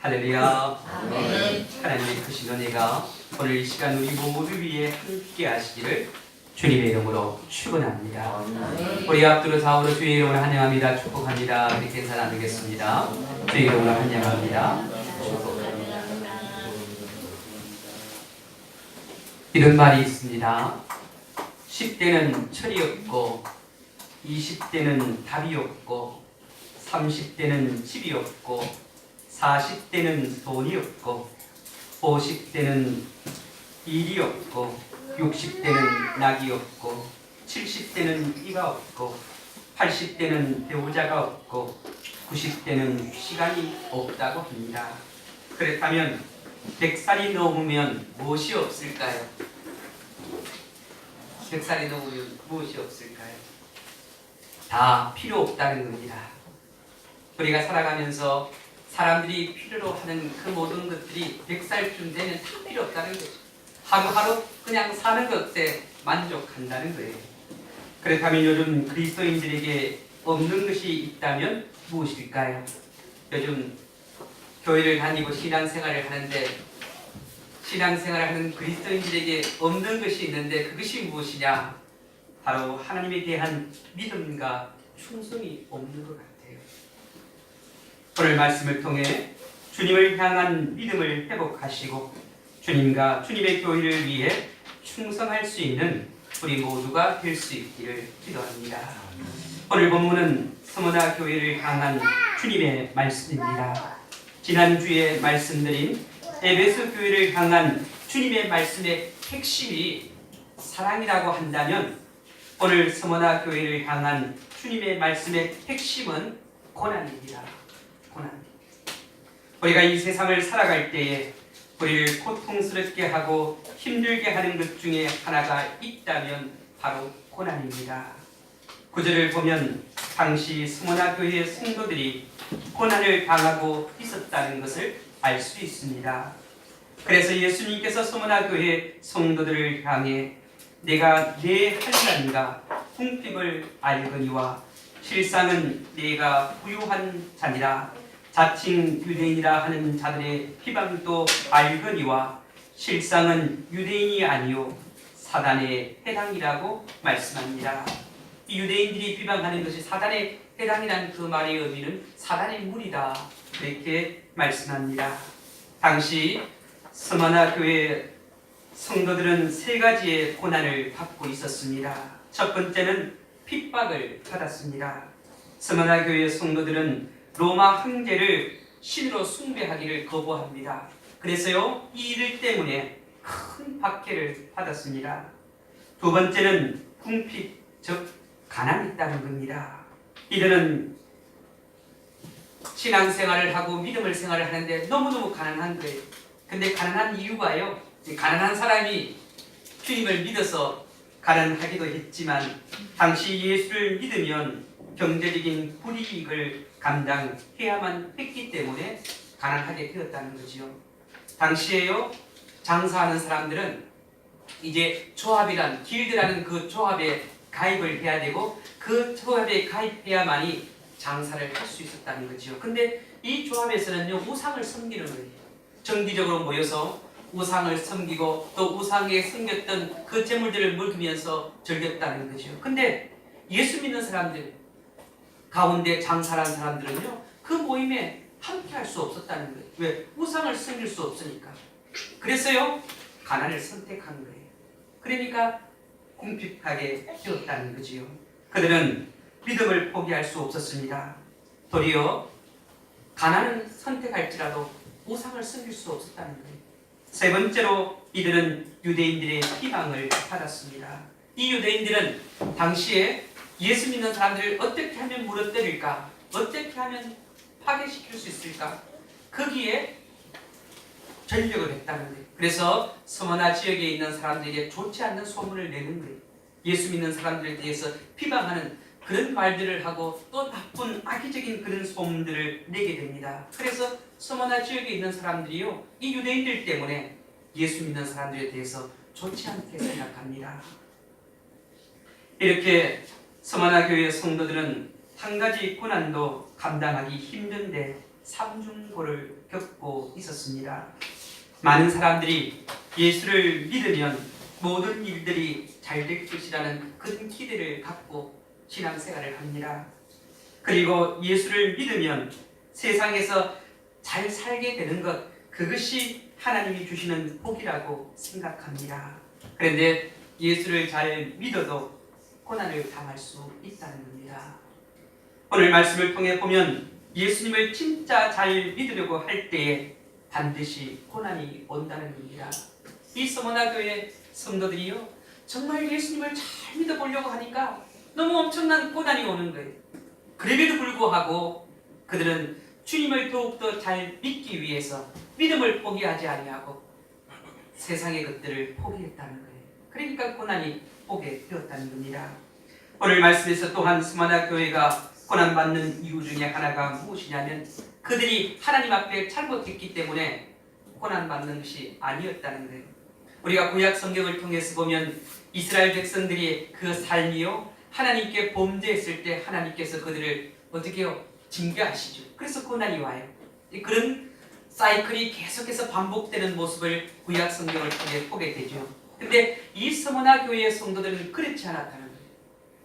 할렐루야. 아멘. 하나님의 크신 은혜가 오늘 이 시간 우리 모두 위에 함께 하시기를 주님의 이름으로 축원합니다. 우리 앞두로 사우로 주의 이름으로 환영합니다. 축복합니다. 우리 인사 나누겠습니다. 주의 이름으로 환영합니다. 이런 말이 있습니다. 10대는 철이 없고 20대는 답이 없고 30대는 집이 없고 40대는 돈이 없고 50대는 일이 없고 60대는 낙이 없고 70대는 이가 없고 80대는 배우자가 없고 90대는 시간이 없다고 합니다. 그렇다면 100살이 넘으면 무엇이 없을까요? 100살이 넘으면 무엇이 없을까요? 다 필요 없다는 겁니다. 우리가 살아가면서 사람들이 필요로 하는 그 모든 것들이 100살쯤 되면 다 필요 없다는 거죠. 하루하루 그냥 사는 것에 만족한다는 거예요. 그렇다면 요즘 그리스도인들에게 없는 것이 있다면 무엇일까요? 요즘 교회를 다니고 신앙생활을 하는데 신앙생활을 하는 그리스도인들에게 없는 것이 있는데 그것이 무엇이냐? 바로 하나님에 대한 믿음과 충성이 없는 것 같아요. 오늘 말씀을 통해 주님을 향한 믿음을 회복하시고 주님과 주님의 교회를 위해 충성할 수 있는 우리 모두가 될 수 있기를 기도합니다. 오늘 본문은 스무나 교회를 향한 주님의 말씀입니다. 지난주에 말씀드린 에베소 교회를 향한 주님의 말씀의 핵심이 사랑이라고 한다면 오늘 스무나 교회를 향한 주님의 말씀의 핵심은 고난입니다. 고난. 우리가 이 세상을 살아갈 때에 우리를 고통스럽게 하고 힘들게 하는 것 중에 하나가 있다면 바로 고난입니다. 구절을 보면 당시 스무나 교회의 성도들이 고난을 당하고 있었다는 것을 알 수 있습니다. 그래서 예수님께서 스무나 교회 성도들을 향해 내가 내 한란과 궁핍을 알거니와 실상은 내가 부유한 자니라 자칭 유대인이라 하는 자들의 비방도 알거니와 실상은 유대인이 아니요 사단의 해당이라고 말씀합니다. 이 유대인들이 비방하는 것이 사단의 해당이라는 그 말의 의미는 사단의 무리다 이렇게 말씀합니다. 당시 스무나 교회 성도들은 세 가지의 고난을 받고 있었습니다. 첫 번째는 핍박을 받았습니다. 스무나 교회 성도들은 로마 황제를 신으로 숭배하기를 거부합니다. 그래서요 이 일 때문에 큰 박해를 받았습니다. 두 번째는 궁핍 즉 가난이 있다는 겁니다. 이들은 신앙생활을 하고 믿음을 생활을 하는데 너무너무 가난한 거예요. 근데 가난한 이유가요 가난한 사람이 주님을 믿어서 가난하기도 했지만 당시 예수를 믿으면 경제적인 불이익을 감당해야만 했기 때문에 가난하게 되었다는 거지요. 당시에요 장사하는 사람들은 이제 조합이란 길드라는 그 조합에 가입을 해야 되고 그 조합에 가입해야만이 장사를 할 수 있었다는 거지요. 근데 이 조합에서는요 우상을 섬기는 거예요. 정기적으로 모여서 우상을 섬기고 또 우상에 섬겼던 그 재물들을 먹으면서 즐겼다는 거죠. 근데 예수 믿는 사람들 가운데 장사한 사람들은요 그 모임에 함께 할 수 없었다는 거예요. 왜? 우상을 섬길 수 없으니까. 그래서요 가난을 선택한 거예요. 그러니까 궁핍하게 되었다는 거지요. 그들은 믿음을 포기할 수 없었습니다. 도리어 가난을 선택할지라도 우상을 섬길 수 없었다는 거예요. 세 번째로 이들은 유대인들의 비방을 받았습니다. 이 유대인들은 당시에 예수 믿는 사람들을 어떻게 하면 무너뜨릴까? 어떻게 하면 파괴시킬 수 있을까? 거기에 전력을 했다는 거예요. 그래서 스무나 지역에 있는 사람들에게 좋지 않는 소문을 내는 거예요. 예수 믿는 사람들에 대해서 비방하는 그런 말들을 하고 또 나쁜 악의적인 그런 소문들을 내게 됩니다. 그래서 스무나 지역에 있는 사람들이요 이 유대인들 때문에 예수 믿는 사람들에 대해서 좋지 않게 생각합니다. 이렇게 스무나 교회 성도들은 한 가지 고난도 감당하기 힘든데 삼중고를 겪고 있었습니다. 많은 사람들이 예수를 믿으면 모든 일들이 잘 될 것이라는 큰 기대를 갖고 신앙생활을 합니다. 그리고 예수를 믿으면 세상에서 잘 살게 되는 것, 그것이 하나님이 주시는 복이라고 생각합니다. 그런데 예수를 잘 믿어도 고난을 당할 수 있다는 겁니다. 오늘 말씀을 통해 보면 예수님을 진짜 잘 믿으려고 할 때에 반드시 고난이 온다는 겁니다. 이 서머나 교회 성도들이요, 정말 예수님을 잘 믿어보려고 하니까 너무 엄청난 고난이 오는 거예요. 그럼에도 불구하고 그들은 주님을 더욱더 잘 믿기 위해서 믿음을 포기하지 아니하고 세상의 것들을 포기했다는 거예요. 그러니까 고난이 오게 되었다는 겁니다. 오늘 말씀에서 또한 스마나 교회가 고난받는 이유 중에 하나가 무엇이냐면 그들이 하나님 앞에 잘못했기 때문에 고난받는 것이 아니었다는 거예요. 우리가 구약 성경을 통해서 보면 이스라엘 백성들이 그 삶이요, 하나님께 범죄했을 때 하나님께서 그들을 어떻게 해요? 징계하시죠. 그래서 고난이 와요. 그런 사이클이 계속해서 반복되는 모습을 구약 성경을 통해 보게 되죠. 근데 이 서머나 교회의 성도들은 그렇지 않았다는 거예요.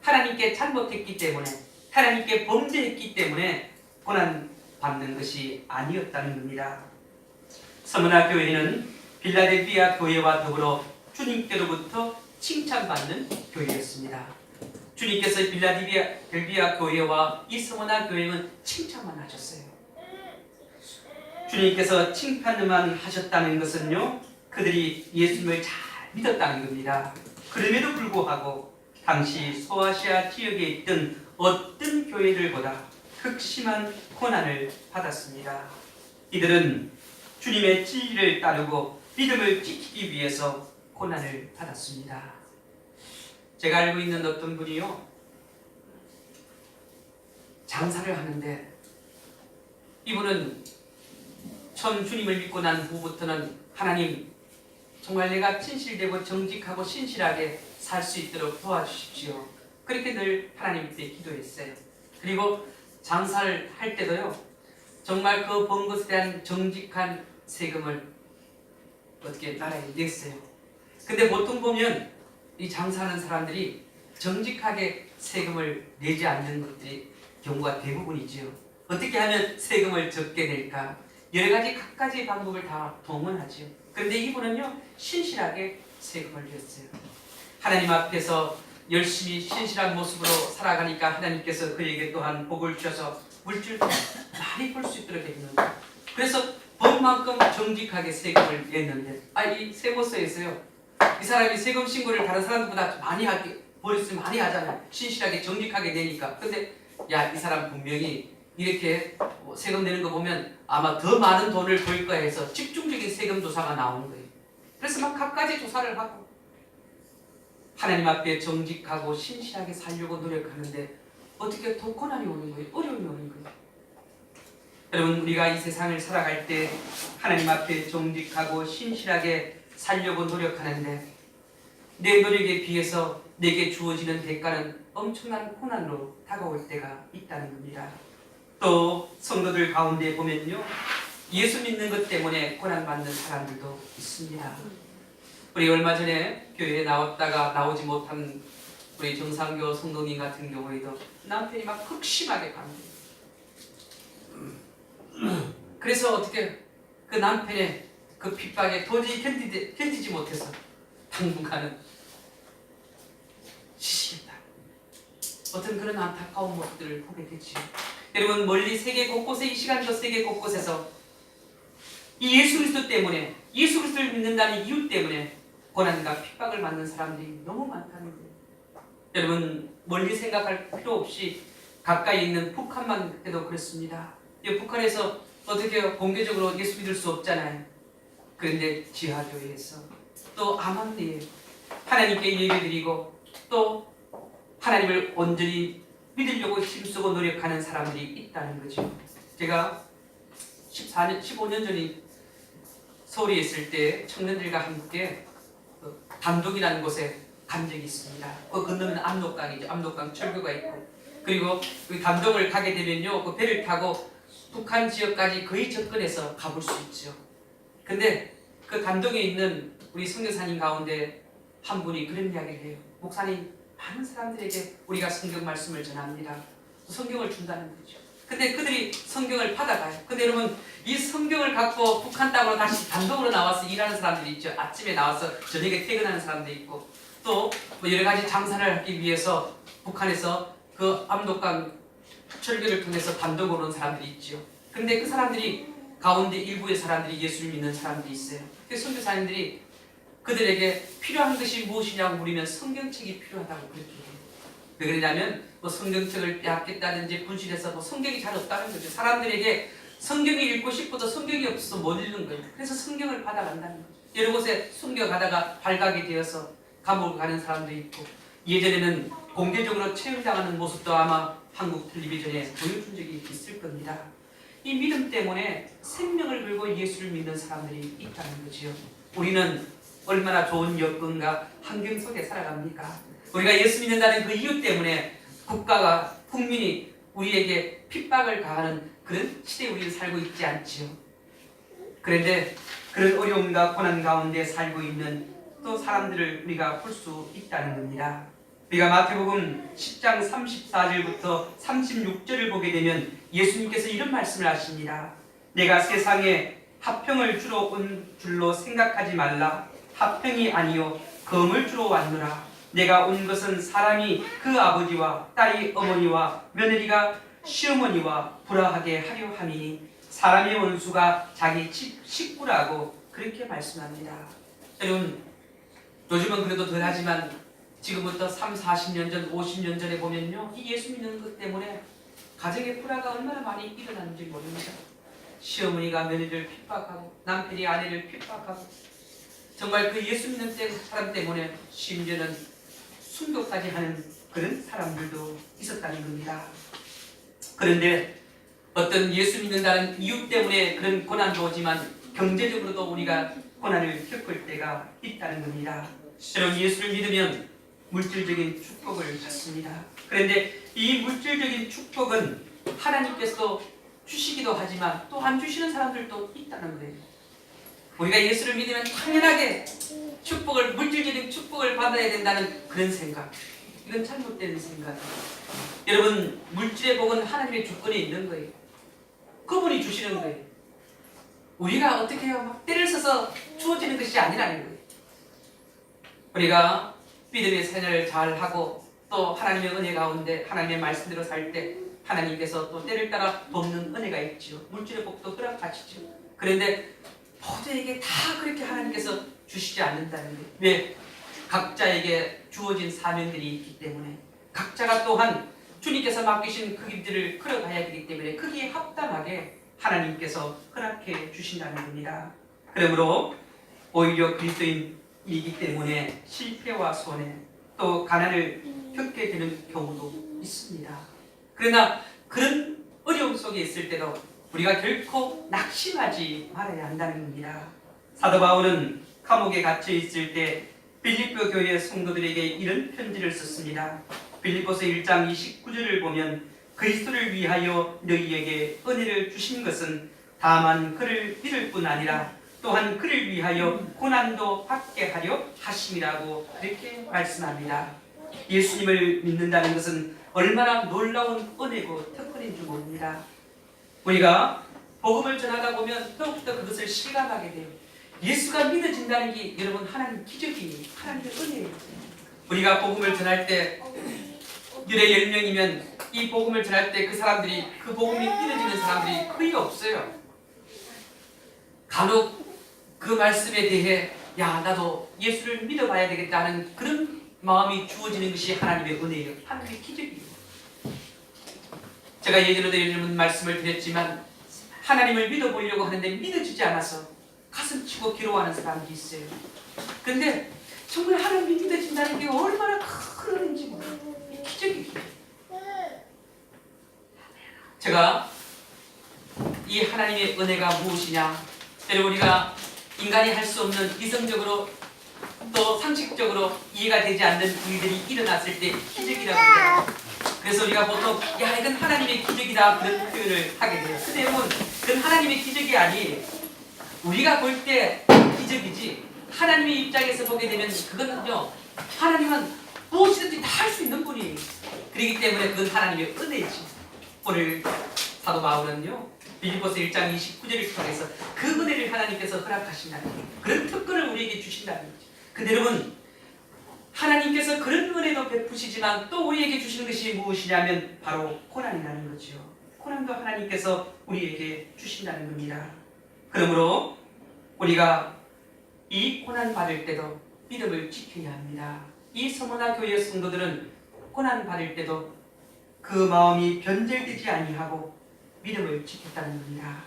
하나님께 잘못했기 때문에, 하나님께 범죄했기 때문에 고난 받는 것이 아니었다는 겁니다. 서머나 교회는 빌라델비아 교회와 더불어 주님께로부터 칭찬받는 교회였습니다. 주님께서 빌라델비아 교회와 이 서머나 교회는 칭찬만 하셨어요. 주님께서 칭찬만 하셨다는 것은요, 그들이 예수님을 잘 믿었다는 겁니다. 그럼에도 불구하고 당시 소아시아 지역에 있던 어떤 교회들보다 극심한 고난을 받았습니다. 이들은 주님의 진리를 따르고 믿음을 지키기 위해서 고난을 받았습니다. 제가 알고 있는 어떤 분이요, 장사를 하는데 이분은 처음 주님을 믿고 난 후부터는 하나님, 정말 내가 진실되고 정직하고 신실하게 살 수 있도록 도와주십시오. 그렇게 늘 하나님께 기도했어요. 그리고 장사를 할 때도요, 정말 그 번 것에 대한 정직한 세금을 어떻게 나라에 냈어요. 근데 보통 보면 이 장사하는 사람들이 정직하게 세금을 내지 않는 것들이 경우가 대부분이지요. 어떻게 하면 세금을 적게 낼까? 여러 가지 각가지 방법을 다 동원하지요. 그런데 이분은요, 신실하게 세금을 냈어요. 하나님 앞에서 열심히 신실한 모습으로 살아가니까 하나님께서 그에게 또한 복을 주셔서 물질도 많이 벌 수 있도록 했는데, 그래서 번만큼 정직하게 세금을 냈는데, 이 세무서에서요, 이 사람이 세금 신고를 다른 사람들보다 많이 하게 버리스 많이 하잖아요. 신실하게 정직하게 내니까. 근데 이 사람 분명히 이렇게 세금 내는 거 보면 아마 더 많은 돈을 벌 거야 해서 집중적인 세금 조사가 나오는 거예요. 그래서 막 각가지 조사를 하고 하나님 앞에 정직하고 신실하게 살려고 노력하는데 어떻게 더 고난이 오는 거예요? 어려움이 오는 거예요. 여러분, 우리가 이 세상을 살아갈 때 하나님 앞에 정직하고 신실하게 살려고 노력하는데 내 노력에 비해서 내게 주어지는 대가는 엄청난 고난으로 다가올 때가 있다는 겁니다. 또 성도들 가운데 보면요, 예수 믿는 것 때문에 고난받는 사람들도 있습니다. 우리 얼마 전에 교회에 나왔다가 나오지 못한 우리 정상교 성도님 같은 경우에도 남편이 막 극심하게 반대해요. 그래서 어떻게 그 남편의 그 핍박에 도저히 견디지 못해서 당분간은 시시했다. 어떤 그런 안타까운 모습들을 보게 되지요. 여러분, 멀리 세계 곳곳에, 이 시간도 세계 곳곳에서 이 예수 그리스도 때문에, 예수 그리스도를 믿는다는 이유 때문에 고난과 핍박을 받는 사람들이 너무 많다는 거예요. 여러분, 멀리 생각할 필요 없이 가까이 있는 북한만 해도 그렇습니다. 북한에서 어떻게 공개적으로 예수 믿을 수 없잖아요. 그런데 지하교회에서 또 암암리에 하나님께 예배드리고 또 하나님을 온전히 믿으려고 힘쓰고 노력하는 사람들이 있다는 거죠. 제가 15년 전에 서울에 있을 때 청년들과 함께 담독이라는 곳에 간 적이 있습니다. 그 건너면 압록강이죠. 압록강 철교가 있고, 그리고 그 담독을 가게 되면요, 그 배를 타고 북한 지역까지 거의 접근해서 가볼 수 있죠. 근데 그 단동에 있는 우리 선교사님 가운데 한 분이 그런 이야기를 해요. 목사님, 많은 사람들에게 우리가 성경 말씀을 전합니다. 성경을 준다는 거죠. 근데 그들이 성경을 받아가요. 근데 여러분, 이 성경을 갖고 북한 땅으로 다시 단독으로 나와서 일하는 사람들이 있죠. 아침에 나와서 저녁에 퇴근하는 사람도 있고, 또 뭐 여러 가지 장사를 하기 위해서 북한에서 그 압록강 철교를 통해서 단독으로 온 사람들이 있죠. 근데 그 사람들이 가운데 일부의 사람들이 예수를 믿는 사람들이 있어요. 그 선교사님들이 그들에게 필요한 것이 무엇이냐고 물으면 성경책이 필요하다고 그렇게 해요. 왜 그러냐면 뭐 성경책을 빼앗겠다든지 분실해서 뭐 성경이 잘 없다는 거죠. 사람들에게 성경을 읽고 싶어도 성경이 없어서 못 읽는 거예요. 그래서 성경을 받아간다는 거죠. 여러 곳에 숨겨가다가 발각이 되어서 감옥을 가는 사람도 있고, 예전에는 공개적으로 체험당하는 모습도 아마 한국 텔레비전에 보여준 적이 있을 겁니다. 이 믿음 때문에 생명을 걸고 예수를 믿는 사람들이 있다는 거지요. 우리는 얼마나 좋은 여건과 환경 속에 살아갑니까? 우리가 예수 믿는다는 그 이유 때문에 국가가, 국민이 우리에게 핍박을 가하는 그런 시대에 우리는 살고 있지 않지요. 그런데 그런 어려움과 고난 가운데 살고 있는 또 사람들을 우리가 볼 수 있다는 겁니다. 우리가 마태복음 10장 34절부터 36절을 보게 되면 예수님께서 이런 말씀을 하십니다. 내가 세상에 화평을 주러 온 줄로 생각하지 말라. 화평이 아니요 검을 주러 왔노라. 내가 온 것은 사람이 그 아버지와 딸이 어머니와 며느리가 시어머니와 불화하게 하려 함이니 사람의 원수가 자기 집 식구라고 그렇게 말씀합니다. 여러분, 요즘은 그래도 덜하지만 지금부터 3, 40년 전, 50년 전에 보면요, 이 예수 믿는 것 때문에 가정의 불화가 얼마나 많이 일어나는지 모릅니다. 시어머니가 며느리를 핍박하고 남편이 아내를 핍박하고, 정말 그 예수 믿는 사람 때문에 심지어는 순교까지 하는 그런 사람들도 있었다는 겁니다. 그런데 어떤 예수 믿는다는 이유 때문에 그런 고난도 오지만 경제적으로도 우리가 고난을 겪을 때가 있다는 겁니다. 여러분, 예수를 믿으면 물질적인 축복을 받습니다. 그런데 이 물질적인 축복은 하나님께서 주시기도 하지만 또 안 주시는 사람들도 있다는 거예요. 우리가 예수를 믿으면 당연하게 축복을, 물질적인 축복을 받아야 된다는 그런 생각, 이건 잘못된 생각이에요. 여러분, 물질의 복은 하나님의 주권에 있는 거예요. 그분이 주시는 거예요. 우리가 어떻게 해요? 막 때를 써서 주어지는 것이 아니라는 거예요. 우리가 믿음의 생활을 잘하고 또 하나님의 은혜 가운데 하나님의 말씀대로 살 때 하나님께서 또 때를 따라 돕는 은혜가 있죠. 물질의 복도 허락하시죠. 그런데 모두에게 다 그렇게 하나님께서 주시지 않는다는 거예요. 왜? 각자에게 주어진 사명들이 있기 때문에, 각자가 또한 주님께서 맡기신 그 길들을 걸어가야 되기 때문에 거기에 합당하게 하나님께서 허락해 주신다는 겁니다. 그러므로 오히려 그리스도인이기 때문에 실패와 손해 또 가난을 겪게 되는 경우도 있습니다. 그러나 그런 어려움 속에 있을 때도 우리가 결코 낙심하지 말아야 한다는 겁니다. 사도 바울은 감옥에 갇혀 있을 때 빌립보 교회 성도들에게 이런 편지를 썼습니다. 빌립보서 1장 29절을 보면 그리스도를 위하여 너희에게 은혜를 주신 것은 다만 그를 믿을 뿐 아니라 또한 그를 위하여 고난도 받게 하려 하심이라고 그렇게 말씀합니다. 예수님을 믿는다는 것은 얼마나 놀라운 은혜고 특권인 줄 모릅니다. 우리가 복음을 전하다 보면 더욱더 그것을 실감하게 돼요. 예수가 믿어진다는 게 여러분 하나님 기적이에요. 하나님의 은혜예요. 우리가 복음을 전할 때 열에 10명이면 이 복음을 전할 때 그 사람들이, 그 복음이 믿어지는 사람들이 거의 없어요. 간혹 그 말씀에 대해 야, 나도 예수를 믿어봐야 되겠다는 그런 마음이 주어지는 것이 하나님의 은혜예요. 하나님의 기적이에요. 제가 예전에도 이런 말씀을 드렸지만 하나님을 믿어보려고 하는데 믿어지지 않아서 가슴 치고 괴로워하는 사람들이 있어요. 근데 정말 하나님이 믿어진다는 게 얼마나 큰 은혜인지 몰라요. 기적이에요. 제가 이 하나님의 은혜가 무엇이냐, 여러분, 우리가 인간이 할 수 없는 이성적으로 또 상식적으로 이해가 되지 않는 일들이 일어났을 때 기적이라고 해요. 그래서 우리가 보통 야 이건 하나님의 기적이다 그런 표현을 하게 돼요. 근데 여러분 그건 하나님의 기적이 아니 우리가 볼 때 기적이지 하나님의 입장에서 보게 되면 그거는요 하나님은 무엇이든지 다 할 수 있는 분이 그렇기 때문에 그건 하나님의 은혜지. 오늘 사도 바울은요 빌립보서 1장 29절을 통해서 그 은혜를 하나님께서 허락하신다는 거예요. 그런 특권을 우리에게 주신다는 거죠. 근데 여러분 하나님께서 그런 은혜도 베푸시지만 또 우리에게 주시는 것이 무엇이냐면 바로 고난이라는 거죠. 고난도 하나님께서 우리에게 주신다는 겁니다. 그러므로 우리가 이 고난 받을 때도 믿음을 지켜야 합니다. 이 서머나 교회 성도들은 고난 받을 때도 그 마음이 변절되지 아니하고 믿음을 지켰다는 겁니다.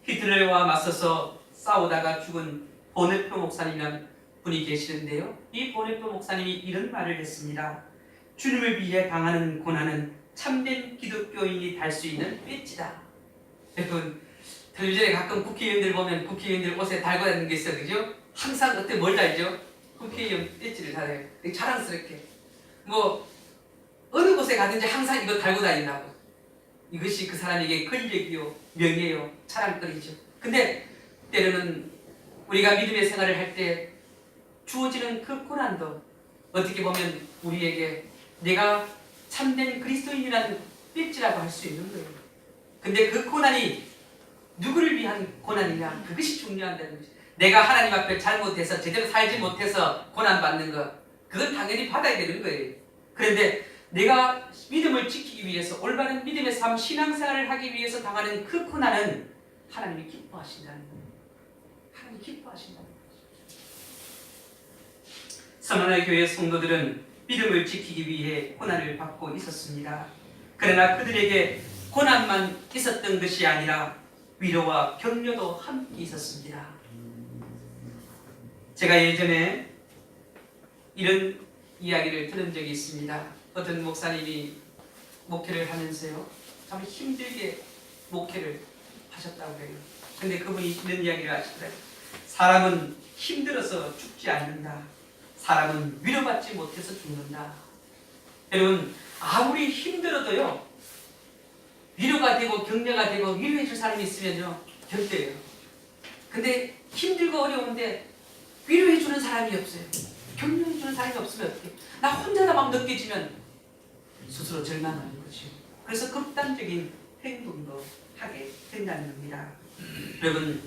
히틀러와 맞서서 싸우다가 죽은 보네표 목사님이라는 분이 계시는데요. 이 보네표 목사님이 이런 말을 했습니다. 주님을 위해 당하는 고난은 참된 기독교인이 달 수 있는 배지다. 여러분 텔레비전에 가끔 국회의원들 보면 국회의원들 옷에 달고 다니는 게 있어요. 그죠? 항상 그때 뭘 달죠? 국회의원 배지를 달아요. 자랑스럽게. 뭐 어느 곳에 가든지 항상 이거 달고 다닌다고. 이것이 그 사람에게 권력이요, 명예요, 자랑거리죠. 근데 때로는 우리가 믿음의 생활을 할 때 주어지는 그 고난도 어떻게 보면 우리에게 내가 참된 그리스도인이라는 배지라고 할 수 있는 거예요. 근데 그 고난이 누구를 위한 고난이냐? 그것이 중요한다는 것이죠. 내가 하나님 앞에 잘못해서 제대로 살지 못해서 고난받는 것 그건 당연히 받아야 되는 거예요. 그런데 내가 믿음을 지키기 위해서 올바른 믿음의 삶, 신앙생활을 하기 위해서 당하는 그 고난은 하나님이 기뻐하신다는 거예요. 하나님이 기뻐하신다는 거예요. 서머나 교회 성도들은 믿음을 지키기 위해 고난을 받고 있었습니다. 그러나 그들에게 고난만 있었던 것이 아니라 위로와 격려도 함께 있었습니다. 제가 예전에 이런 이야기를 들은 적이 있습니다. 어떤 목사님이 목회를 하면서요 참 힘들게 목회를 하셨다고 해요. 근데 그분이 이런 이야기를 하시더라고요. 사람은 힘들어서 죽지 않는다. 사람은 위로받지 못해서 죽는다. 여러분 아무리 힘들어도요 위로가 되고 격려가 되고 위로해 줄 사람이 있으면요 견뎌요. 근데 힘들고 어려운데 위로해 주는 사람이 없어요. 격려해 주는 사람이 없으면 어떻게? 나 혼자다 막 느껴지면 스스로 절망하는 거죠. 그래서 극단적인 행동도 하게 된다는 겁니다. 여러분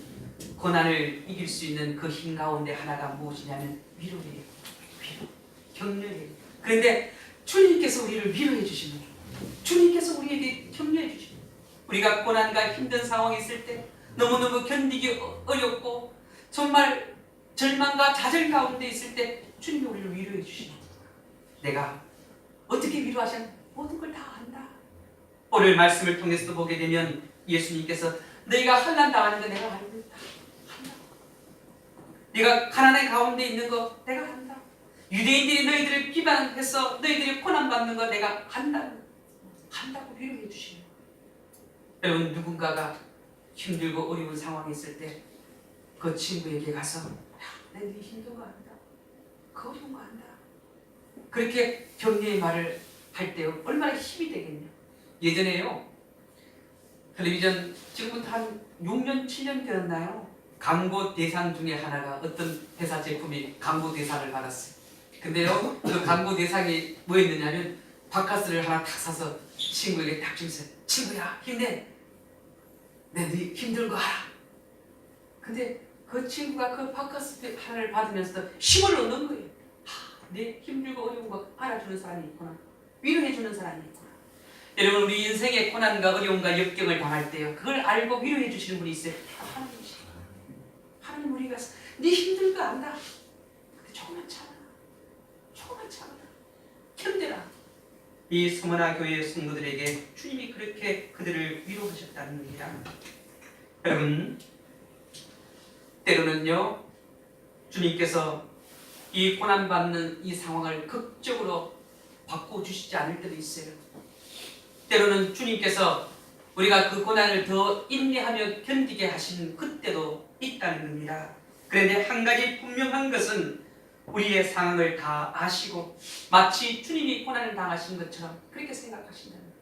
고난을 이길 수 있는 그 힘 가운데 하나가 무엇이냐면 위로예요. 위로, 격려예요. 그런데 주님께서 우리를 위로해 주시는 거예요. 주님께서 우리에게 격려해 주시는 거예요. 우리가 고난과 힘든 상황에 있을 때 너무너무 견디기 어렵고 정말 절망과 좌절 가운데 있을 때 주님이 우리를 위로해 주시는 거예요. 내가 어떻게 위로하셨나? 모든 걸 다 안다. 오늘 말씀을 통해서 보게 되면 예수님께서 너희가 환난 당하는 거 내가 안다. 네가 가난의 가운데 있는 거 내가 안다. 유대인들이 너희들을 비방해서 너희들이 고난받는 거 내가 안다고 위로해 주시는 거예요. 여러분 누군가가 힘들고 어려운 상황에 있을 때 그 친구에게 가서 내 힘든 거 안다. 그 어려운 거 안다. 그렇게 격려의 말을 할 때 얼마나 힘이 되겠냐. 예전에요 텔레비전 지금부터 한 6년 7년 되었나요? 광고 대상 중에 하나가 어떤 회사 제품이 광고 대상을 받았어요. 근데요 그 광고 대상이 뭐였느냐면 바카스를 하나 탁 사서 친구에게 딱 주면서 친구야 힘내. 내 힘든 거 알아. 근데 그 친구가 그 바카스 하나를 받으면서 힘을 얻는 거예요. 내 힘들고 어려운 거 알아주는 사람이 있구나. 위로해주는 사람이 있구나. 여러분 우리 인생의 고난과 어려움과 역경을 당할 때요 그걸 알고 위로해 주시는 분이 있어요. 하나님이시죠. 하나님 우리가 네 힘든 거 안다. 근데 조금만 참아. 조금만 참아. 견뎌라. 이 서머나 교회 성도들에게 주님이 그렇게 그들을 위로하셨다는 겁니다. 여러분 때로는요 주님께서 이 고난받는 이 상황을 극적으로 바꿔주시지 않을 때도 있어요. 때로는 주님께서 우리가 그 고난을 더 인내하며 견디게 하신 그때도 있다는 겁니다. 그런데 한 가지 분명한 것은 우리의 상황을 다 아시고 마치 주님이 고난을 당하신 것처럼 그렇게 생각하신다는 거예요.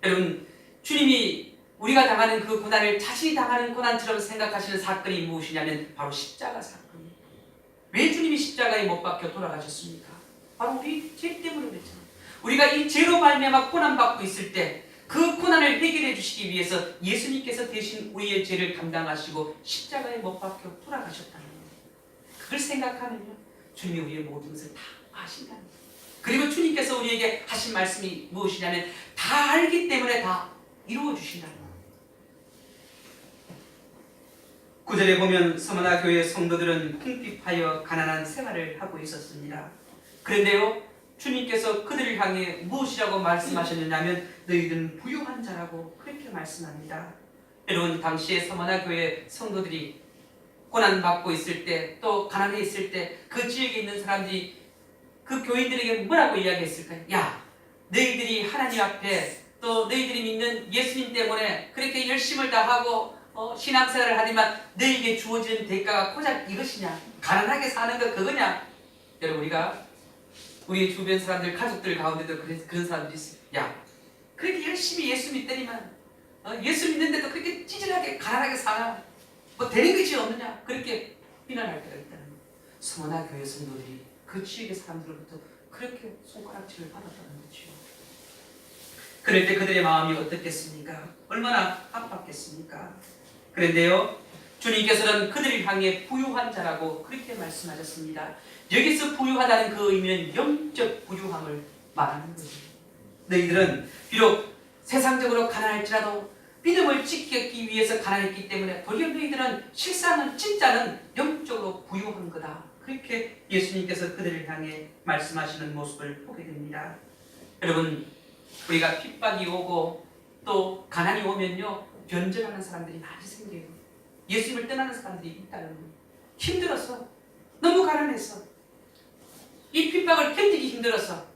여러분, 주님이 우리가 당하는 그 고난을 자신이 당하는 고난처럼 생각하시는 사건이 무엇이냐면 바로 십자가 사건이에요. 왜 주님이 십자가에 못 박혀 돌아가셨습니까? 바로 우리 죄 때문에 그랬잖아요. 우리가 이 죄로 말미암아 고난받고 있을 때 그 고난을 해결해 주시기 위해서 예수님께서 대신 우리의 죄를 감당하시고 십자가에 못 박혀 돌아가셨다는 거예요. 그걸 생각하면요, 주님이 우리의 모든 것을 다 아신다는 거예요. 그리고 주님께서 우리에게 하신 말씀이 무엇이냐면 다 알기 때문에 다 이루어 주신다는 거예요. 9절에 보면 서머나 교회 성도들은 궁핍하여 가난한 생활을 하고 있었습니다. 그런데요, 주님께서 그들을 향해 무엇이라고 말씀하셨느냐면 너희들은 부유한 자라고 그렇게 말씀합니다. 여러분, 당시에 서머나 교회 성도들이 고난받고 있을 때, 또 가난해 있을 때 그 지역에 있는 사람들이 그 교인들에게 뭐라고 이야기했을까요? 야, 너희들이 하나님 앞에 또 너희들이 믿는 예수님 때문에 그렇게 열심을 다하고 신앙생활을 하지만 너희에게 주어지는 대가가 고작 이것이냐? 가난하게 사는 거 그거냐? 여러분, 우리가 우리 주변 사람들, 가족들 가운데도 그런 사람들이 있어요. 야, 그렇게 열심히 예수 믿더니만 예수 믿는데도 그렇게 찌질하게 가난하게 사나? 뭐 되는 것이 없느냐? 그렇게 비난할 때가 있다는 거예요. 서머나 교회 성도들이 그 지역의 사람들로부터 그렇게 손가락질을 받았다는 거죠. 그럴 때 그들의 마음이 어떻겠습니까? 얼마나 아팠겠습니까? 그런데요, 주님께서는 그들을 향해 부유한 자라고 그렇게 말씀하셨습니다. 여기서 부유하다는 그 의미는 영적 부유함을 말하는 거예요. 너희들은 비록 세상적으로 가난할지라도 믿음을 지키기 위해서 가난했기 때문에 도리어 너희들은 실상은 진짜는 영적으로 부유한 거다. 그렇게 예수님께서 그들을 향해 말씀하시는 모습을 보게 됩니다. 여러분, 우리가 핍박이 오고 또 가난이 오면요, 변절하는 사람들이 많이 생겨요. 예수님을 떠나는 사람들이 있다는 거예요. 힘들어서, 너무 가난해서, 이 핍박을 견디기 힘들어서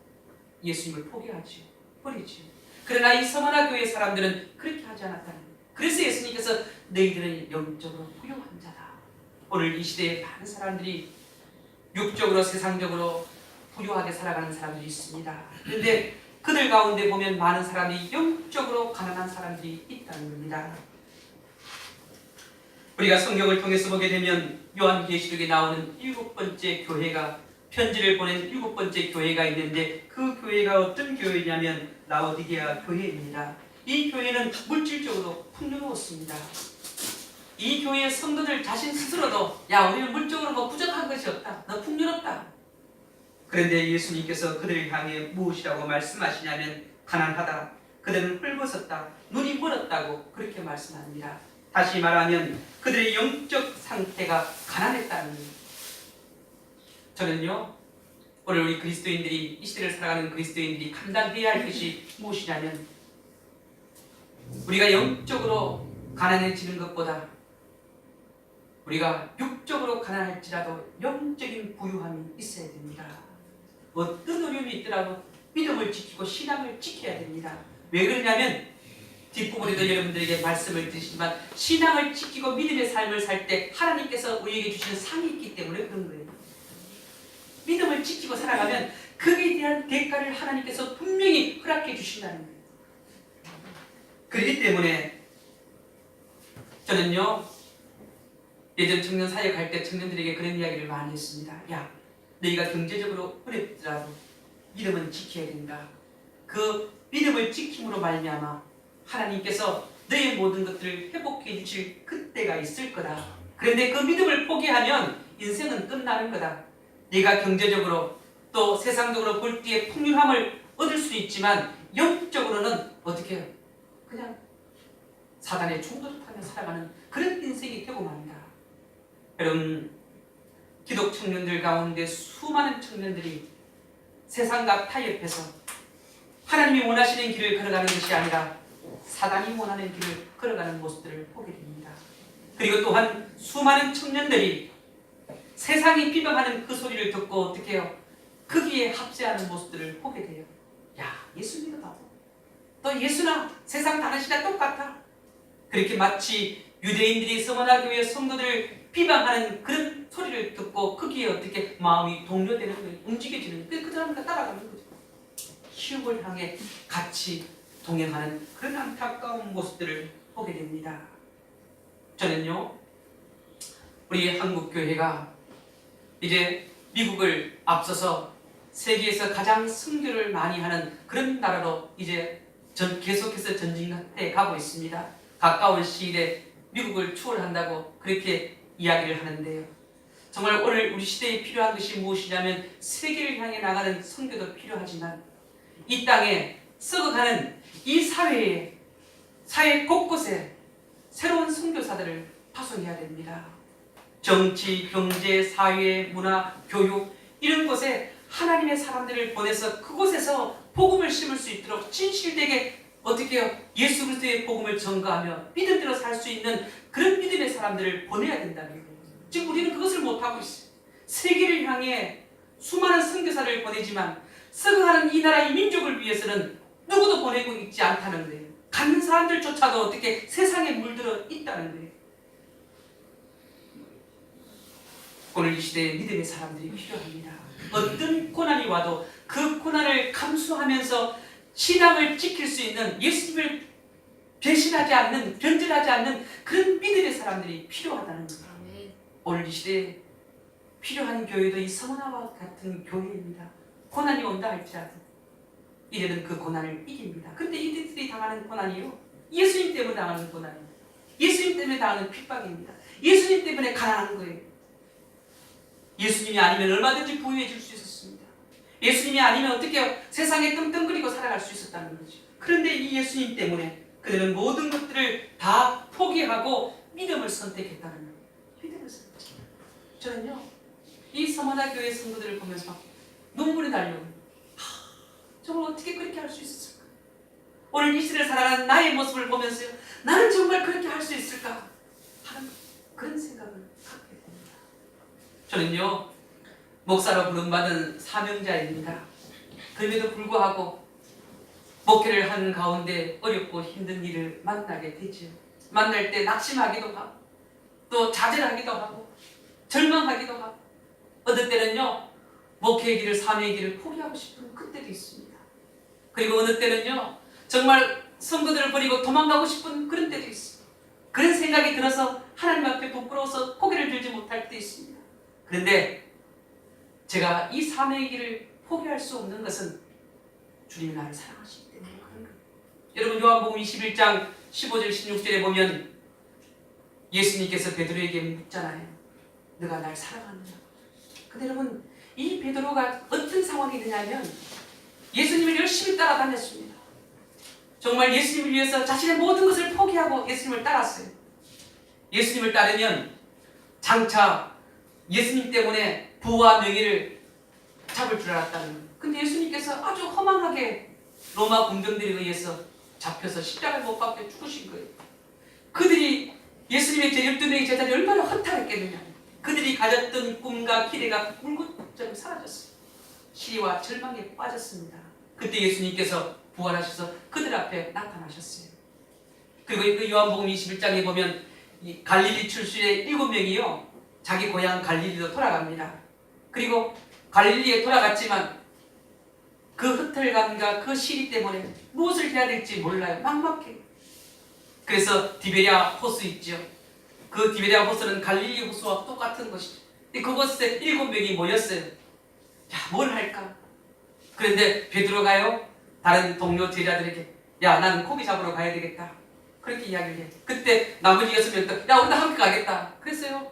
예수님을 포기하지요. 버리지요. 그러나 이 서머나 교회 사람들은 그렇게 하지 않았다는 거예요. 그래서 예수님께서 너희들은 영적으로 부유한 자다. 오늘 이 시대에 많은 사람들이 육적으로 세상적으로 부유하게 살아가는 사람들이 있습니다. 그런데 그들 가운데 보면 많은 사람이 영적으로 가난한 사람들이 있다는 겁니다. 우리가 성경을 통해서 보게 되면 요한계시록에 나오는 7번째 교회가, 편지를 보낸 7번째 교회가 있는데 그 교회가 어떤 교회냐면 라오디게아 교회입니다. 이 교회는 물질적으로 풍요로웠습니다. 이 교회의 성도들 자신 스스로도 야, 우리는 물적으로 뭐 부족한 것이 없다. 너 풍요롭다. 그런데 예수님께서 그들을 향해 무엇이라고 말씀하시냐면 가난하다. 그들은 헐벗었다. 눈이 멀었다고 그렇게 말씀합니다. 다시 말하면 그들의 영적 상태가 가난했다는 거예요. 저는요, 오늘 우리 그리스도인들이, 이 시대를 살아가는 그리스도인들이 감당해야 할 것이 무엇이냐면 우리가 영적으로 가난해지는 것보다 우리가 육적으로 가난할지라도 영적인 부유함이 있어야 됩니다. 어떤 어려움이 있더라도 믿음을 지키고 신앙을 지켜야 됩니다. 왜 그러냐면 뒷부분에도 여러분들에게 말씀을 드리지만 신앙을 지키고 믿음의 삶을 살 때 하나님께서 우리에게 주시는 상이 있기 때문에 그런 거예요. 믿음을 지키고 살아가면 거기에 대한 대가를 하나님께서 분명히 허락해 주신다는 거예요. 그렇기 때문에 저는요, 예전 청년 사역할 때 청년들에게 그런 이야기를 많이 했습니다. 야, 너희가 경제적으로 어렵더라도 믿음은 지켜야 된다. 그 믿음을 지킴으로 말미암아 하나님께서 너의 모든 것들을 회복해 주실 그때가 있을 거다. 그런데 그 믿음을 포기하면 인생은 끝나는 거다. 네가 경제적으로 또 세상적으로 볼 때의 풍요함을 얻을 수 있지만 영적으로는 어떻게 해요? 그냥 사단의 총도를 타며 살아가는 그런 인생이 되고 맙니다. 여러분, 기독 청년들 가운데 수많은 청년들이 세상과 타협해서 하나님이 원하시는 길을 걸어가는 것이 아니라 사단이 원하는 길을 걸어가는 모습들을 보게 됩니다. 그리고 또한 수많은 청년들이 세상이 비방하는 그 소리를 듣고 어떻게 해요? 거기에 합세하는 모습들을 보게 돼요. 야, 예수 믿어봐. 또 예수나 세상 다른 시대와 똑같아. 그렇게 마치 유대인들이 서머나 교회 성도들을 비방하는 그런 소리를 듣고 거기에 어떻게 마음이 동요되는 거예요. 움직여지는 거예요. 그 사람과 따라가는 거죠. 희육을 향해 같이 동행하는 그런 안타까운 모습들을 보게 됩니다. 저는요, 우리 한국교회가 이제 미국을 앞서서 세계에서 가장 선교를 많이 하는 그런 나라로 이제 계속해서 전진해 가고 있습니다. 가까운 시일에 미국을 추월한다고 그렇게 이야기를 하는데요. 정말 오늘 우리 시대에 필요한 것이 무엇이냐면 세계를 향해 나가는 선교도 필요하지만 이 땅에 썩어가는 이 사회 곳곳에 새로운 선교사들을 파송해야 됩니다. 정치, 경제, 사회, 문화, 교육 이런 곳에 하나님의 사람들을 보내서 그곳에서 복음을 심을 수 있도록 진실되게 어떻게 해요? 예수 그리스도의 복음을 전가하며 믿음대로 살 수 있는 그런 믿음의 사람들을 보내야 된다는 거예요. 지금 우리는 그것을 못하고 있어요. 세계를 향해 수많은 선교사를 보내지만 썩어가는 이 나라 이 민족을 위해서는 누구도 보내고 있지 않다는 거예요. 가는 사람들조차도 어떻게 세상에 물들어 있다는 거예요. 오늘 이 시대에 믿음의 사람들이 필요합니다. 어떤 고난이 와도 그 고난을 감수하면서 신앙을 지킬 수 있는 예수님을 배신하지 않는, 변절하지 않는 그런 믿음의 사람들이 필요하다는 겁니다. 오늘 이 시대에 필요한 교회도 이 서머나와 같은 교회입니다. 고난이 온다 할지라도 이들은 그 고난을 이깁니다. 근데 이들이 당하는 고난이요, 예수님 때문에 당하는 고난입니다. 예수님 때문에 당하는 핍박입니다. 예수님 때문에 가난한 거예요. 예수님이 아니면 얼마든지 부유해질 수 있었습니다. 예수님이 아니면 어떻게 세상에 떵떵거리고 살아갈 수 있었다는 거죠. 그런데 이 예수님 때문에 그들은 모든 것들을 다 포기하고 믿음을 선택했다는 거예요. 믿음을 선택했습니다. 저는요, 이 서머나 교회 성도들을 보면서 눈물이 날려요. 정말 어떻게 그렇게 할 수 있었을까? 오늘 이 시대를 살아가는 나의 모습을 보면서요, 나는 정말 그렇게 할 수 있을까? 하는 그런 생각을 갖게 됩니다. 저는요, 목사로 부름받은 사명자입니다. 그럼에도 불구하고 목회를 하는 가운데 어렵고 힘든 일을 만나게 되죠. 만날 때 낙심하기도 하고 또 좌절하기도 하고 절망하기도 하고 어떤 때는요, 목회의 길을, 사명의 길을 포기하고 싶은 그때도 있습니다. 그리고 어느 때는요, 정말 성도들을 버리고 도망가고 싶은 그런 때도 있습니다. 그런 생각이 들어서 하나님 앞에 부끄러워서 고개를 들지 못할 때도 있습니다. 그런데 제가 이 사명의 길을 포기할 수 없는 것은 주님이 나를 사랑하시기 때문에 그런 거예요. 여러분, 요한복음 21장 15절 16절에 보면 예수님께서 베드로에게 묻잖아요. 너가 날 사랑하느냐? 근데 여러분, 이 베드로가 어떤 상황이 되냐면 예수님을 열심히 따라다녔습니다. 정말 예수님을 위해서 자신의 모든 것을 포기하고 예수님을 따랐어요. 예수님을 따르면 장차 예수님 때문에 부와 명예를 잡을 줄 알았다는 거예요. 근데 예수님께서 아주 허망하게 로마 군병들에 의해서 잡혀서 십자가에 못 박혀 죽으신 거예요. 그들이 예수님의 12명의 제자들이 얼마나 허탈했겠느냐. 그들이 가졌던 꿈과 기대가 물고처럼 사라졌어요. 시리와 절망에 빠졌습니다. 그때 예수님께서 부활하셔서 그들 앞에 나타나셨어요. 그리고 그 요한복음 21장에 보면 이 갈릴리 출신의 7명이요, 자기 고향 갈릴리로 돌아갑니다. 그리고 갈릴리에 돌아갔지만 그 흩틀감과 그 시리 때문에 무엇을 해야 될지 몰라요. 막막해요. 그래서 디베랴 호수 있죠. 그 디베랴 호수는 갈릴리 호수와 똑같은 것이죠. 그곳에 7명이 모였어요. 야, 뭘 할까? 그런데 베드로가요, 다른 동료 제자들에게 야, 나는 고기 잡으러 가야 되겠다, 그렇게 이야기를 해요. 그때 나머지 6명도 야, 우리도 함께 가겠다 그랬어요.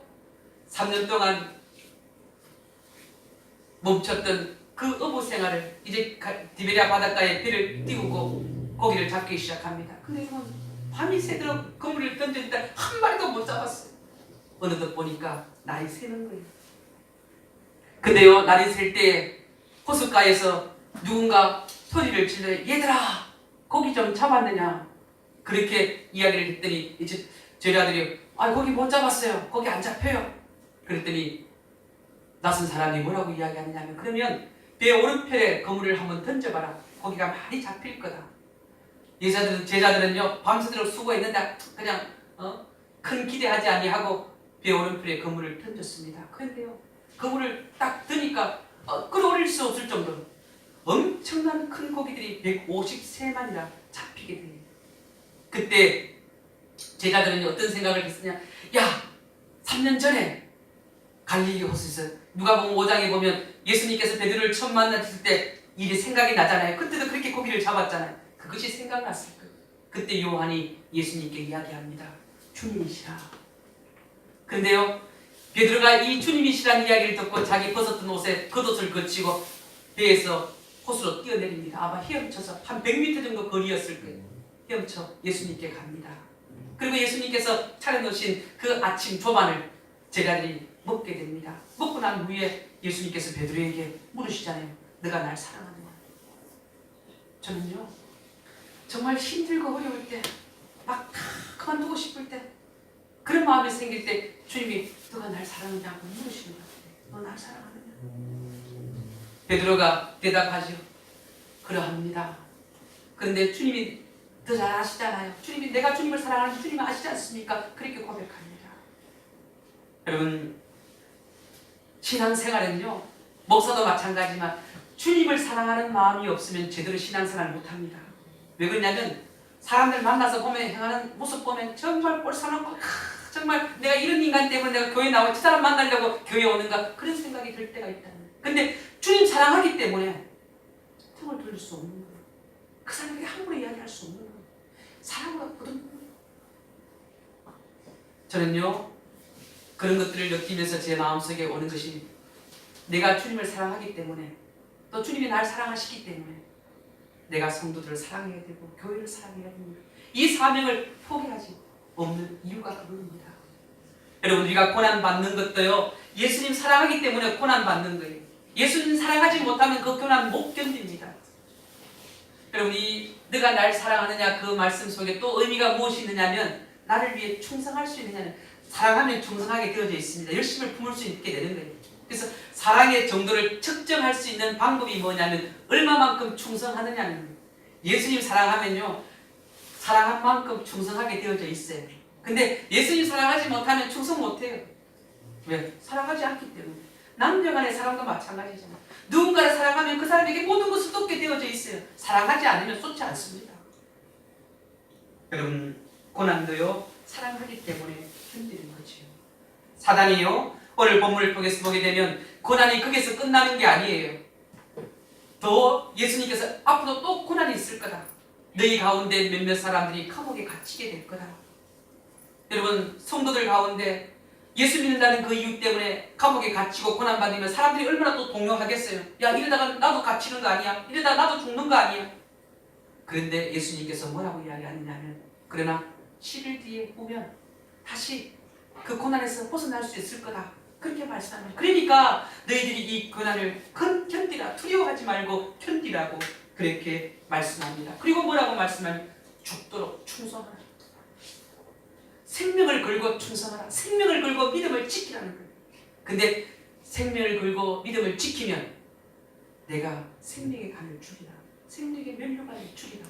3년 동안 멈췄던 그 어부 생활을 이제 디베랴 바닷가에 배를 띄우고 고기를 잡기 시작합니다. 근데 이건 밤이 새도록 그물을 던졌는데 한 마리도 못 잡았어요. 어느덧 보니까 날이 새는 거예요. 근데요, 날이 셀 때 호숫가에서 누군가 소리를 질러요. 얘들아, 고기 좀 잡았느냐? 그렇게 이야기를 했더니 이제 제자들이 아, 고기 못 잡았어요. 고기 안 잡혀요. 그랬더니 낯선 사람이 뭐라고 이야기하느냐면 그러면 배 오른편에 그물을 한번 던져봐라. 고기가 많이 잡힐 거다. 제자들은요, 밤새도록 수고했는데 그냥 큰 기대하지 아니하고 배 오른풀에 그물을 던졌습니다. 그런데요, 그물을 딱 드니까 끌어올릴 수 없을 정도로 엄청난 큰 고기들이 153마리나 잡히게 됩니다. 그때 제자들은 어떤 생각을 했으냐? 야, 3년 전에 갈릴리 호수에서 누가복음 5장에 보면 예수님께서 베드로를 처음 만났을 때 일이 생각이 나잖아요. 그때도 그렇게 고기를 잡았잖아요. 그것이 생각났을 거예요. 그때 요한이 예수님께 이야기합니다. 주님이시라. 그런데요, 베드로가 이 주님이시라는 이야기를 듣고 자기 벗었던 옷에 겉옷을 거치고 배에서 호수로 뛰어내립니다. 아마 헤엄쳐서 한 100m 정도 거리였을 거예요. 헤엄쳐 예수님께 갑니다. 그리고 예수님께서 차려놓으신 그 아침 조반을 제자들이 먹게 됩니다. 먹고 난 후에 예수님께서 베드로에게 물으시잖아요. 너가 날 사랑하느냐? 저는요, 정말 힘들고 어려울 때, 막 다 그만두고 싶을 때, 그런 마음이 생길 때 주님이 너가 날 사랑하냐고 물으시는 것 같아요. 너 날 사랑하느냐? 베드로가 대답하죠. 그러합니다. 그런데 주님이 더 잘 아시잖아요. 주님이 내가 주님을 사랑하는지 주님이 아시지 않습니까? 그렇게 고백합니다. 여러분, 신앙생활은요, 목사도 마찬가지지만 주님을 사랑하는 마음이 없으면 제대로 신앙생활을 못합니다. 왜 그러냐면 사람들 만나서 보면 행하는 모습 보면 정말 꼴사납고 정말 내가 이런 인간 때문에 내가 교회 나와 저 사람 만나려고 교회 오는가 그런 생각이 들 때가 있다는 거예요. 근데 주님 사랑하기 때문에 턱을 돌릴 수 없는 거예요. 그 사람에게 함부로 이야기할 수 없는 거예요. 사랑으로 거든. 저는요, 그런 것들을 느끼면서 제 마음속에 오는 것이 내가 주님을 사랑하기 때문에 또 주님이 날 사랑하시기 때문에 내가 성도들을 사랑해야 되고 교회를 사랑해야 됩니다. 이 사명을 포기하지 없는 이유가 그겁니다. 여러분, 우리가 고난받는 것도요, 예수님 사랑하기 때문에 고난받는 거예요. 예수님 사랑하지 못하면 그 고난 못 견딥니다. 여러분, 이 너가 날 사랑하느냐 그 말씀 속에 또 의미가 무엇이 있느냐면 나를 위해 충성할 수 있느냐는 사랑하면 충성하게 되어져 있습니다. 열심을 품을 수 있게 되는 거예요. 그래서 사랑의 정도를 측정할 수 있는 방법이 뭐냐면 얼마만큼 충성하느냐는 거예요. 예수님 사랑하면요, 사랑한 만큼 충성하게 되어져 있어요. 근데 예수님 사랑하지 못하면 충성 못해요. 왜? 사랑하지 않기 때문에. 남녀간의 사랑도 마찬가지잖아요. 누군가를 사랑하면 그 사람에게 모든 것을 쏟게 되어져 있어요. 사랑하지 않으면 쏟지 않습니다. 여러분, 고난도요, 사랑하기 때문에 견디는 거지요. 사단이요, 오늘 본문을 통해서 보게 되면 고난이 거기서 끝나는 게 아니에요. 더 예수님께서 앞으로 또 고난이 있을 거다. 너희 가운데 몇몇 사람들이 감옥에 갇히게 될 거다. 여러분, 성도들 가운데 예수 믿는다는 그 이유 때문에 감옥에 갇히고 고난받으면 사람들이 얼마나 또 동요하겠어요. 야, 이러다가 나도 갇히는 거 아니야? 이러다가 나도 죽는 거 아니야? 그런데 예수님께서 뭐라고 이야기하느냐면 그러나 10일 뒤에 오면 다시 그 고난에서 벗어날 수 있을 거다. 그렇게 말씀합니다. 그러니까 너희들이 이 고난을 견디라. 두려워하지 말고 견디라고 그렇게 말씀합니다. 그리고 뭐라고 말씀하면 죽도록 충성하라. 생명을 걸고 충성하라. 생명을 걸고 믿음을 지키라는 거예요. 근데 생명을 걸고 믿음을 지키면 내가 생명의 간을 주리라. 생명의 면류관을 주리라.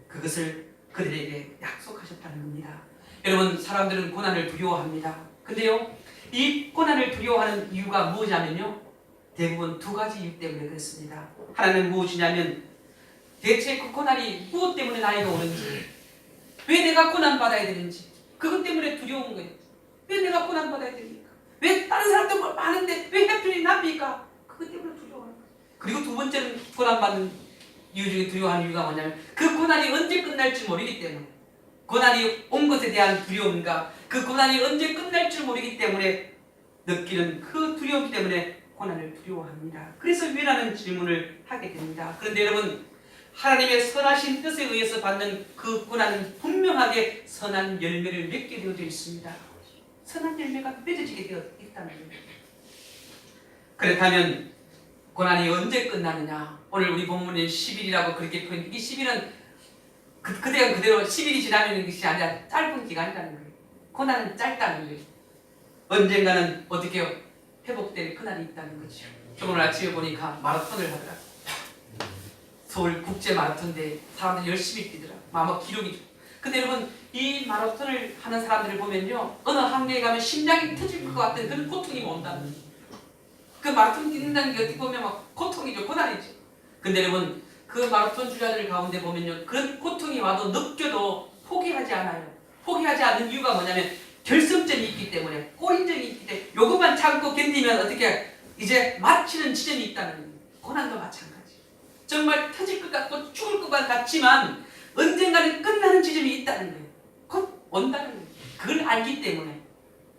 그것을 그들에게 약속하셨다는 겁니다. 여러분, 사람들은 고난을 두려워합니다. 근데요, 이 고난을 두려워하는 이유가 무엇이냐면요, 대부분 두 가지 이유 때문에 그렇습니다. 하나는 무엇이냐면 대체 그 고난이 무엇 때문에 나에게 오는지, 왜 내가 고난받아야 되는지, 그것 때문에 두려운 거예요. 왜 내가 고난받아야 됩니까? 왜 다른 사람들 많은데 왜 해필이 납니까? 그것 때문에 두려워하는 거예요. 그리고 두 번째는 고난받는 이유 중에 두려워하는 이유가 뭐냐면 그 고난이 언제 끝날지 모르기 때문에, 고난이 온 것에 대한 두려움과 그 고난이 언제 끝날 줄 모르기 때문에 느끼는 그 두려움 때문에 고난을 두려워합니다. 그래서 왜라는 질문을 하게 됩니다. 그런데 여러분, 하나님의 선하신 뜻에 의해서 받는 그 고난은 분명하게 선한 열매를 맺게 되어져 있습니다. 선한 열매가 맺어지게 되어 있다는 거예요. 그렇다면 고난이 언제 끝나느냐? 오늘 우리 본문에 10일이라고 그렇게 표현해. 이 10일은 그대로 10일이 지나면 것이 아니라 짧은 기간이라는 거예요. 고난은 짧다는 거예요. 언젠가는 어떻게 회복될 그날이 있다는 거죠. 오늘 아침에 보니까 마라톤을 하더라고요. 서울 국제 마라톤대 사람들이 열심히 뛰더라. 아마 기록이. 근데 여러분, 이 마라톤을 하는 사람들을 보면요, 어느 한계에 가면 심장이 터질 것 같은 그런 고통이 온다는 거예요. 그 마라톤 뛰는다는 게 어떻게 보면 막 고통이죠, 고난이죠. 근데 여러분, 그 마라톤 주자들 가운데 보면요, 그런 고통이 와도 느껴도 포기하지 않아요. 포기하지 않는 이유가 뭐냐면 결승점이 있기 때문에, 골인정이 있기 때문에, 요것만 참고 견디면 어떻게 이제 마치는 지점이 있다는 거예요. 고난도 마찬가지. 정말 터질 것 같고 죽을 것 같지만 언젠가는 끝나는 지점이 있다는 거예요. 곧 온다는 거예요. 그걸 알기 때문에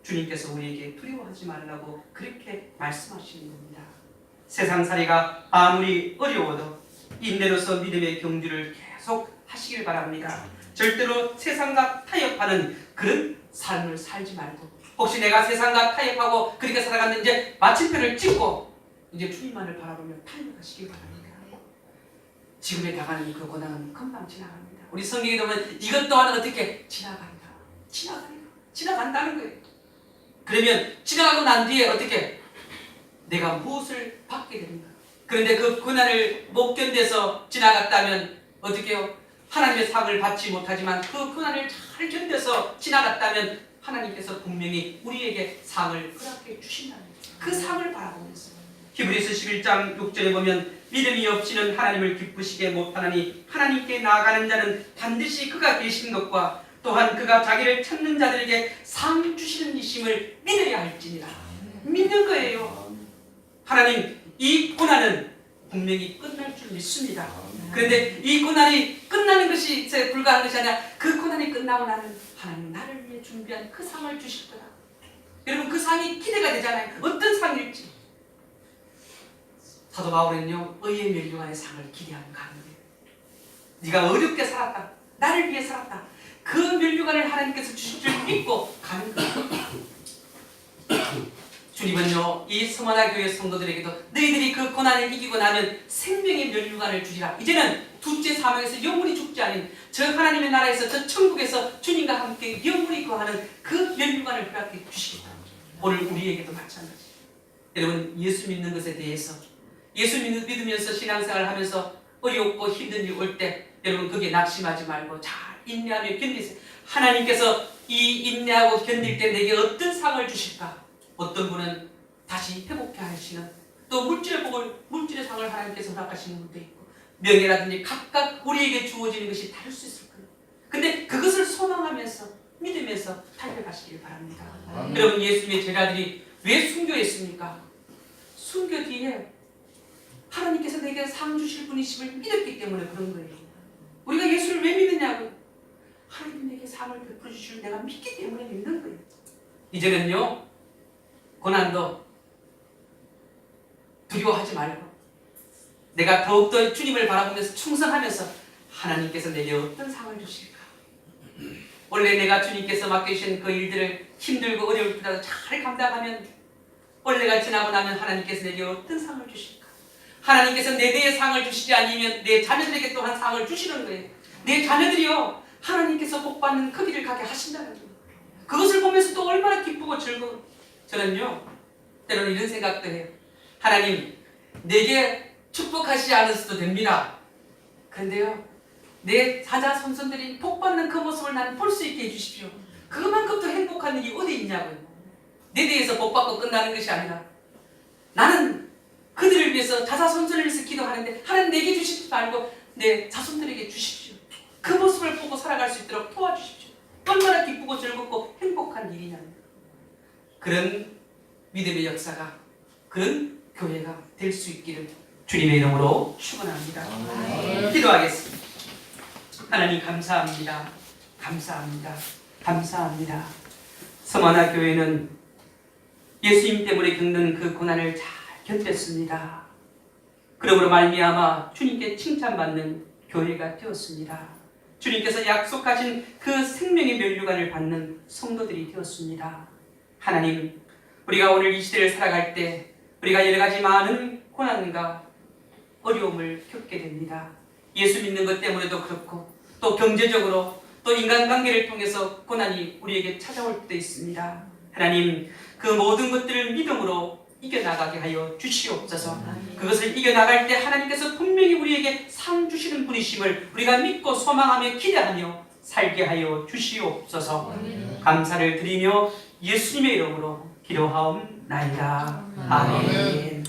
주님께서 우리에게 두려워하지 말라고 그렇게 말씀하시는 겁니다. 세상살이가 아무리 어려워도 인내로서 믿음의 경주를 계속 하시길 바랍니다. 절대로 세상과 타협하는 그런 삶을 살지 말고, 혹시 내가 세상과 타협하고 그렇게 살아갔는지 마침표를 찍고 이제 주님만을 바라보며 타협하시길 바랍니다. 지금에 당하는 그 고난은 금방 지나갑니다. 우리 성경에 보면 이것 또한 어떻게 지나간다. 지나간다는 거예요. 그러면 지나가고 난 뒤에 어떻게 내가 무엇을 받게 됩니까? 그런데 그 고난을 못 견뎌서 지나갔다면 어떻게 해요? 하나님의 상을 받지 못하지만 그 고난을 잘 견뎌서 지나갔다면 하나님께서 분명히 우리에게 상을 허락해 주신다는 거예요. 그 상을 바라보면서 히브리서 11장 6절에 보면 믿음이 없이는 하나님을 기쁘시게 못하나니 하나님께 나아가는 자는 반드시 그가 계신 것과 또한 그가 자기를 찾는 자들에게 상 주시는 이심을 믿어야 할지니라. 믿는 거예요. 하나님, 이 고난은 분명히 끝날 줄 믿습니다. 그런데 이 고난이 끝나는 것이 불가한 것이 아니라 그 고난이 끝나고 나면 하나님 나를 위해 준비한 그 상을 주실 거다. 여러분, 그 상이 기대가 되잖아요. 어떤 상일지. 사도 바울은요, 의의 멸류관의 상을 기대하는 가는데, 네가 어렵게 살았다, 나를 위해 살았다, 그 멸류관을 하나님께서 주실 줄 믿고 가는 거예요. 주님은요, 이 서머나 교회 성도들에게도 너희들이 그 고난을 이기고 나면 생명의 멸류관을 주리라. 이제는 둘째 사망에서 영원히 죽지 않은 저 하나님의 나라에서, 저 천국에서 주님과 함께 영원히 거하는 그 멸류관을 허락해 주시겠다. 오늘 우리에게도 마찬가지. 여러분, 예수 믿는 것에 대해서, 예수 믿으면서 신앙생활을 하면서 어렵고 힘든 일 올 때 여러분 그게 낙심하지 말고 잘 인내하며 견디세요. 하나님께서 이 인내하고 견딜 때 내게 어떤 상을 주실까? 어떤 분은 다시 회복해 하시는, 또 물질의 상을 하나님께서 허락하시는 분도 있고, 명예라든지 각각 우리에게 주어지는 것이 다를 수 있을 거예요. 근데 그것을 소망하면서 믿으면서 달려가시길 바랍니다. 여러분, 예수님의 제자들이 왜 순교했습니까? 순교 뒤에 하나님께서 내게 상 주실 분이심을 믿었기 때문에 그런 거예요. 우리가 예수를 왜 믿느냐고요? 하나님 내게 상을 베풀어 주실 내가 믿기 때문에 믿는 거예요. 이제는요, 고난도 두려워하지 말고 내가 더욱더 주님을 바라보면서 충성하면서 하나님께서 내게 어떤 상을 주실까? 원래 내가 주님께서 맡겨주신 그 일들을 힘들고 어려울 때라도 잘 감당하면 원래가 지나고 나면 하나님께서 내게 어떤 상을 주실까? 하나님께서 내 대에 상을 주시지 않으면 내 자녀들에게 또한 상을 주시는 거예요. 내 자녀들이요, 하나님께서 복받는 그 길을 가게 하신다는 거예요. 그것을 보면서 또 얼마나 기쁘고 즐거워. 저는요, 때로는 이런 생각도 해요. 하나님, 내게 축복하시지 않았어도 됩니다. 그런데요, 내 자자손손들이 복받는 그 모습을 나는 볼 수 있게 해주십시오. 그만큼 더 행복한 일이 어디 있냐고요. 내 대해서 복받고 끝나는 것이 아니라 나는 그들을 위해서 자자손손을 위해서 기도하는데 하나님 내게 주시지 말고 내 자손들에게 주십시오. 그 모습을 보고 살아갈 수 있도록 도와주십시오. 얼마나 기쁘고 즐겁고 행복한 일이냐면, 그런 믿음의 역사가, 그런 교회가 될 수 있기를 주님의 이름으로 축원합니다. 기도하겠습니다. 하나님 감사합니다. 감사합니다. 감사합니다. 서머나 교회는 예수님 때문에 겪는 그 고난을 잘 견뎠습니다. 그러므로 말미암아 주님께 칭찬받는 교회가 되었습니다. 주님께서 약속하신 그 생명의 멸류관을 받는 성도들이 되었습니다. 하나님, 우리가 오늘 이 시대를 살아갈 때 우리가 여러 가지 많은 고난과 어려움을 겪게 됩니다. 예수 믿는 것 때문에도 그렇고, 또 경제적으로, 또 인간관계를 통해서 고난이 우리에게 찾아올 때도 있습니다. 하나님, 그 모든 것들을 믿음으로 이겨나가게 하여 주시옵소서. 그것을 이겨나갈 때 하나님께서 분명히 우리에게 상 주시는 분이심을 우리가 믿고 소망하며 기대하며 살게 하여 주시옵소서. 감사를 드리며 예수님의 이름으로 기도하옵나이다. 아멘.